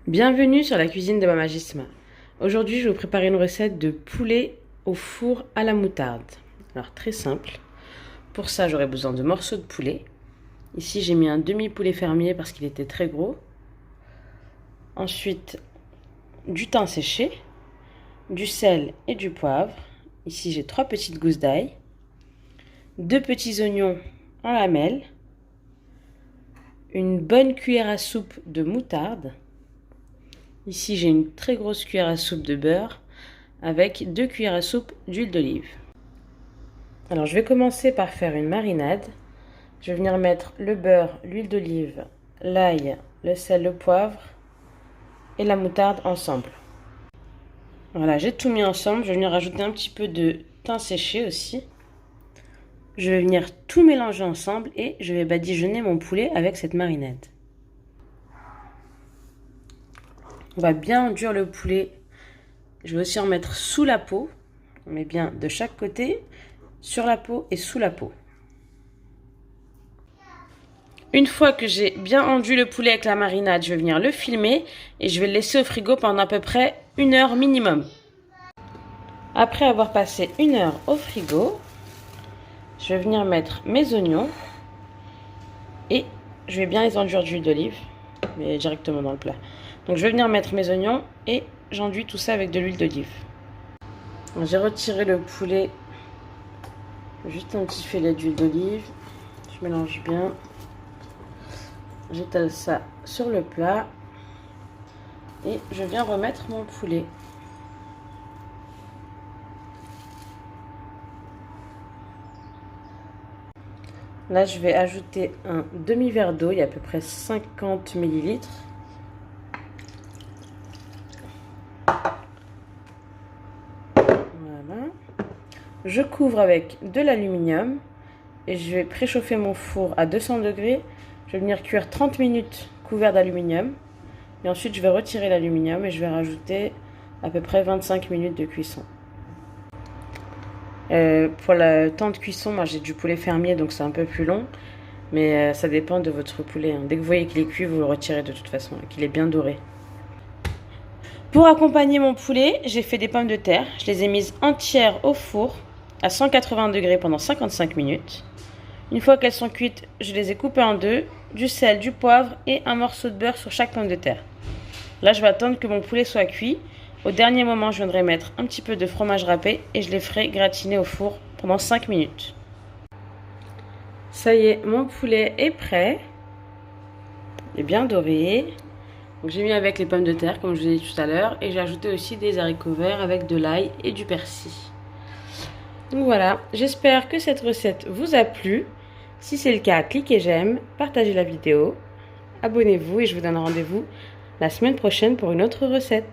Bienvenue sur la cuisine de Mama Gisma. Aujourd'hui, je vais vous préparer une recette de poulet au four à la moutarde. Alors, très simple. Pour ça, j'aurai besoin de morceaux de poulet. Ici, j'ai mis un demi-poulet fermier parce qu'il était très gros. Ensuite, du thym séché, du sel et du poivre. Ici, j'ai 3 petites gousses d'ail, 2 petits oignons en lamelles, une bonne cuillère à soupe de moutarde. Ici, j'ai une très grosse cuillère à soupe de beurre avec 2 cuillères à soupe d'huile d'olive. Alors, je vais commencer par faire une marinade. Je vais venir mettre le beurre, l'huile d'olive, l'ail, le sel, le poivre et la moutarde ensemble. Voilà, j'ai tout mis ensemble. Je vais venir rajouter un petit peu de thym séché aussi. Je vais venir tout mélanger ensemble et je vais badigeonner mon poulet avec cette marinade. On va bien enduire le poulet. Je vais aussi en mettre sous la peau. On met bien de chaque côté, sur la peau et sous la peau. Une fois que j'ai bien enduit le poulet avec la marinade, je vais venir le filmer et je vais le laisser au frigo pendant à peu près 1 heure minimum. Après avoir passé 1 heure au frigo, je vais venir mettre mes oignons et je vais bien les enduire d'huile d'olive, mais directement dans le plat. Donc je vais venir mettre mes oignons et j'enduis tout ça avec de l'huile d'olive. J'ai retiré le poulet, juste un petit filet d'huile d'olive. Je mélange bien. J'étale ça sur le plat et je viens remettre mon poulet. Là, je vais ajouter un demi-verre d'eau, il y a à peu près 50 ml. Voilà. Je couvre avec de l'aluminium et je vais préchauffer mon four à 200 degrés. Je vais venir cuire 30 minutes couvert d'aluminium. Et ensuite, je vais retirer l'aluminium et je vais rajouter à peu près 25 minutes de cuisson. Pour le temps de cuisson, moi j'ai du poulet fermier, donc c'est un peu plus long. Mais ça dépend de votre poulet, hein. Dès que vous voyez qu'il est cuit, vous le retirez de toute façon, qu'il est bien doré. Pour accompagner mon poulet, j'ai fait des pommes de terre. Je les ai mises entières au four à 180 degrés pendant 55 minutes. Une fois qu'elles sont cuites, je les ai coupées en deux, du sel, du poivre et un morceau de beurre sur chaque pomme de terre. Là, je vais attendre que mon poulet soit cuit. Au dernier moment, je viendrai mettre un petit peu de fromage râpé et je les ferai gratiner au four pendant 5 minutes. Ça y est, mon poulet est prêt. Il est bien doré. J'ai mis avec les pommes de terre, comme je vous ai dit tout à l'heure, et j'ai ajouté aussi des haricots verts avec de l'ail et du persil. Donc voilà, j'espère que cette recette vous a plu. Si c'est le cas, cliquez j'aime, partagez la vidéo, abonnez-vous et je vous donne rendez-vous la semaine prochaine pour une autre recette.